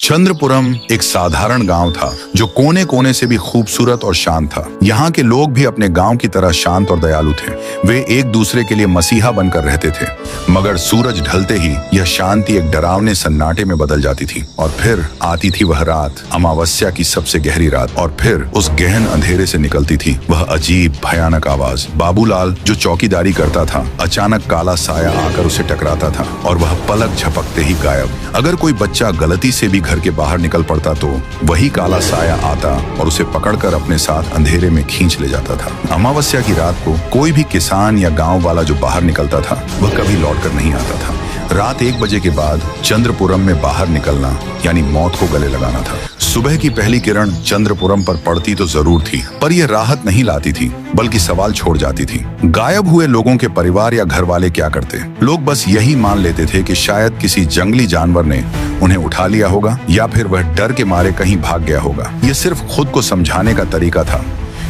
चंद्रपुरम एक साधारण गांव था जो कोने कोने से भी खूबसूरत और शांत था। यहाँ के लोग भी अपने गांव की तरह शांत और दयालु थे। वे एक दूसरे के लिए मसीहा बनकर रहते थे। मगर सूरज ढलते ही यह शांति एक डरावने सन्नाटे में बदल जाती थी। और फिर आती थी वह रात, अमावस्या की सबसे गहरी रात। और फिर उस गहन अंधेरे से निकलती थी वह अजीब भयानक आवाज। बाबूलाल जो चौकीदारी करता था, अचानक काला साया आकर उसे टकराता था और वह पलक झपकते ही गायब। अगर कोई बच्चा गलती से भी घर के बाहर निकल पड़ता तो वही काला साया आता और उसे पकड़कर अपने साथ अंधेरे में खींच ले जाता था। अमावस्या की रात को कोई भी किसान या गांव वाला जो बाहर निकलता था वह कभी लौटकर नहीं आता था। रात 1 बजे के बाद चंद्रपुरम में बाहर निकलना यानी मौत को गले लगाना था। सुबह की पहली किरण चंद्रपुरम पर पड़ती तो जरूर थी, पर यह राहत नहीं लाती थी, बल्कि सवाल छोड़ जाती थी। गायब हुए लोगों के परिवार या घर वाले क्या करते? लोग बस यही मान लेते थे कि शायद किसी जंगली जानवर ने उन्हें उठा लिया होगा या फिर वह डर के मारे कहीं भाग गया होगा। यह सिर्फ खुद को समझाने का तरीका था,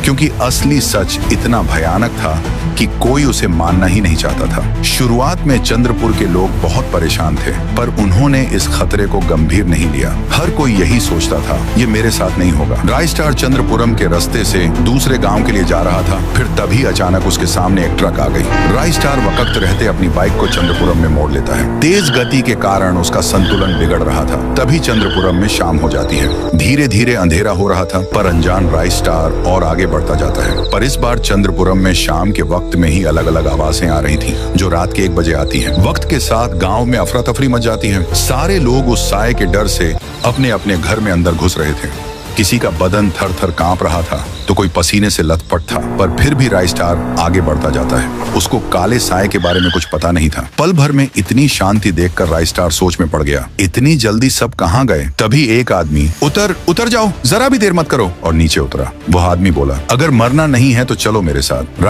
क्योंकि असली सच इतना भयानक था कि कोई उसे मानना ही नहीं चाहता था। शुरुआत में चंद्रपुर के लोग बहुत परेशान थे, पर उन्होंने इस खतरे को गंभीर नहीं लिया। हर कोई यही सोचता था, ये मेरे साथ नहीं होगा। रायस्टार चंद्रपुरम के रास्ते से दूसरे गांव के लिए जा रहा था। फिर तभी अचानक उसके सामने एक ट्रक आ गई। रायस्टार वक्त रहते अपनी बाइक को चंद्रपुरम में मोड़ लेता है। तेज गति के कारण उसका संतुलन बिगड़ रहा था। तभी चंद्रपुरम में शाम हो जाती है। धीरे धीरे अंधेरा हो रहा था, पर अनजान रायस्टार और आगे बढ़ता जाता है। पर इस बार चंद्रपुरम में शाम के वक्त में ही अलग अलग आवाजें आ रही थी, जो रात के 1 बजे आती हैं। वक्त के साथ गांव में अफरा तफरी मच जाती है। सारे लोग उस साए के डर से अपने अपने घर में अंदर घुस रहे थे। किसी का बदन थर थर कांप रहा था तो कोई पसीने से लथपथ था। पर फिर भी रायस्टार आगे बढ़ता जाता है। उसको काले साए के बारे में कुछ पता नहीं था। पल भर में इतनी शांति देखकर रायस्टार सोच में पड़ गया, इतनी जल्दी सब कहाँ गए? तभी एक आदमी उतर जाओ, जरा भी देर मत करो, और नीचे उतरा। वह आदमी बोला, अगर मरना नहीं है तो चलो मेरे साथ।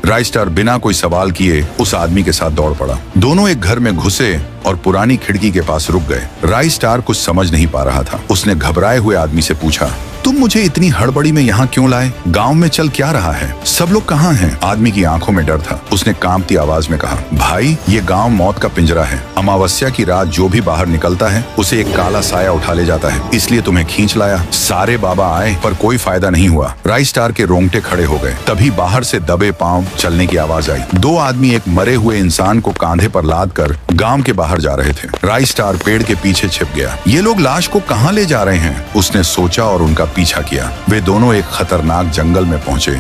रायस्टार बिना कोई सवाल किए उस आदमी के साथ दौड़ पड़ा। दोनों एक घर में घुसे और पुरानी खिड़की के पास रुक गए। रायस्टार कुछ समझ नहीं पा रहा था। उसने घबराए हुए आदमी से पूछा, तुम मुझे इतनी हड़बड़ी में यहाँ क्यों लाए? गांव में चल क्या रहा है? सब लोग कहाँ हैं? आदमी की आंखों में डर था। उसने कांपती आवाज में कहा, भाई ये गांव मौत का पिंजरा है। अमावस्या की रात जो भी बाहर निकलता है उसे एक काला साया उठा ले जाता है, इसलिए तुम्हें खींच लाया। सारे बाबा आए पर कोई फायदा नहीं हुआ। रायस्टार के रोंगटे खड़े हो गए। तभी बाहर से दबे पांव चलने की आवाज आई। 2 आदमी एक मरे हुए इंसान को कांधे पर लाद कर गांव के बाहर जा रहे थे। रायस्टार पेड़ के पीछे छिप गया। ये लोग लाश को कहाँ ले जा रहे हैं? उसने सोचा और उनका पीछा किया। वे दोनों एक खतरनाक जंगल में पहुंचे,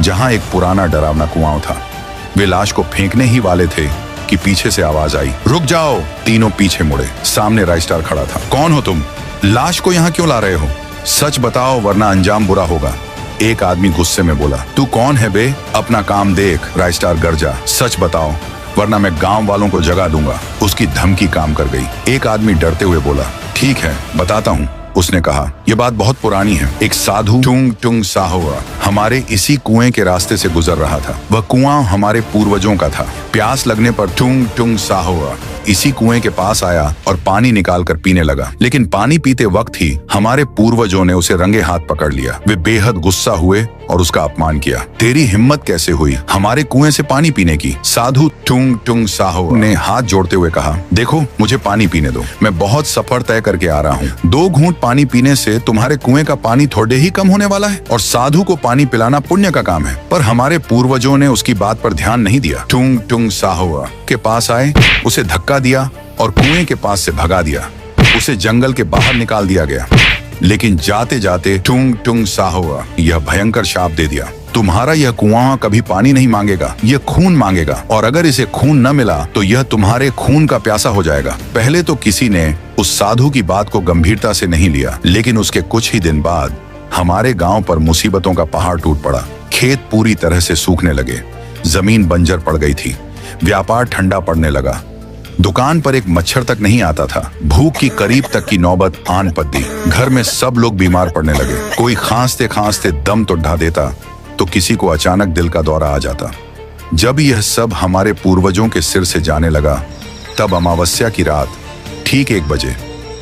जहां एक पुराना डरावना कुआं था। वे लाश को फेंकने ही वाले थे कि पीछे से आवाज आई, रुक जाओ। तीनों पीछे मुड़े। सामने रायस्टार खड़ा था। कौन हो तुम? लाश को यहाँ क्यों ला रहे हो? सच बताओ वरना अंजाम बुरा होगा। एक आदमी गुस्से में बोला, तू कौन है बे? अपना काम देख। रायस्टार गरजा, सच बताओ वरना मैं गांव वालों को जगा दूंगा। उसकी धमकी काम कर गई। एक आदमी डरते हुए बोला, ठीक है बताता हूँ। उसने कहा, यह बात बहुत पुरानी है। एक साधु टुंग साहुआ हमारे इसी कुएं के रास्ते से गुजर रहा था। वह कुआं हमारे पूर्वजों का था। प्यास लगने पर टुंग साहुआ इसी कुएं के पास आया और पानी निकाल कर पीने लगा। लेकिन पानी पीते वक्त ही हमारे पूर्वजों ने उसे रंगे हाथ पकड़ लिया। वे बेहद गुस्सा हुए और उसका अपमान किया। तेरी हिम्मत कैसे हुई हमारे कुएं से पानी पीने की? साधु टुंग साहुआ ने हाथ जोड़ते हुए कहा, देखो मुझे पानी पीने दो। मैं बहुत सफर तय करके आ रहा हूँ। 2 घूंट पानी पीने से तुम्हारे कुएं का पानी थोड़े ही कम होने वाला है, और साधु को पानी पिलाना पुण्य का काम है। पर हमारे पूर्वजों ने उसकी बात पर ध्यान नहीं दिया। टुंग साहुआ के पास आए, उसे धक्का दिया और कुएं के पास से भगा दिया। उसे जंगल के बाहर निकाल दिया गया। लेकिन जाते जाते टुंग साहुआ यह भयंकर शाप दे दिया, तुम्हारा यह कुआं कभी पानी नहीं मांगेगा, यह खून मांगेगा। और अगर इसे खून न मिला तो यह तुम्हारे खून का प्यासा हो जाएगा। पहले तो किसी ने उस साधु की बात को गंभीरता से नहीं लिया, लेकिन उसके कुछ ही दिन बाद हमारे गांव पर मुसीबतों का पहाड़ टूट पड़ा। खेत पूरी तरह से सूखने लगे। जमीन बंजर पड़ गई थी। व्यापार ठंडा पड़ने लगा। दुकान पर एक मच्छर तक नहीं आता था। भूख की करीब तक की नौबत आन पड़ती। घर में सब लोग बीमार पड़ने लगे। कोई खांसते खांसते दम तो ढा देता, तो किसी को अचानक दिल का दौरा आ जाता। जब यह सब हमारे पूर्वजों के सिर से जाने लगा, तब अमावस्या की रात ठीक 1 बजे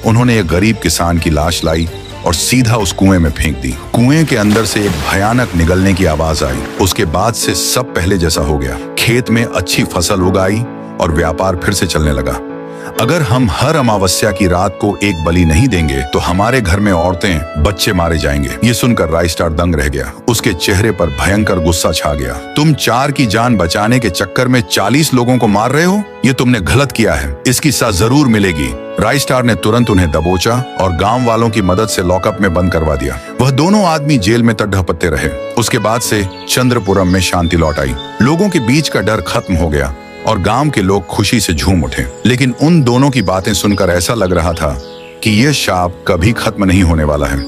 उन्होंने एक गरीब किसान की लाश लाई और सीधा उस कुएं में फेंक दी। कुएं के अंदर से एक भयानक निगलने की आवाज आई। उसके बाद से सब पहले जैसा हो गया। खेत में अच्छी फसल उगाई और व्यापार फिर से चलने लगा। अगर हम हर अमावस्या की रात को एक बलि नहीं देंगे तो हमारे घर में औरतें, बच्चे मारे जाएंगे। ये सुनकर राइस्टार दंग रह गया। उसके चेहरे पर भयंकर गुस्सा छा गया। तुम 4 की जान बचाने के चक्कर में 40 लोगों को मार रहे हो? ये तुमने गलत किया है, इसकी सजा जरूर मिलेगी। राइस्टार ने तुरंत उन्हें दबोचा और गांव वालों की मदद से लॉकअप में बंद करवा दिया। वह दोनों आदमी जेल में तक ढपते रहे। उसके बाद से चंद्रपुरम में शांति लौट आई। लोगों के बीच का डर खत्म हो गया और गांव के लोग खुशी से झूम उठे। लेकिन उन दोनों की बातें सुनकर ऐसा लग रहा था कि यह शाप कभी खत्म नहीं होने वाला है।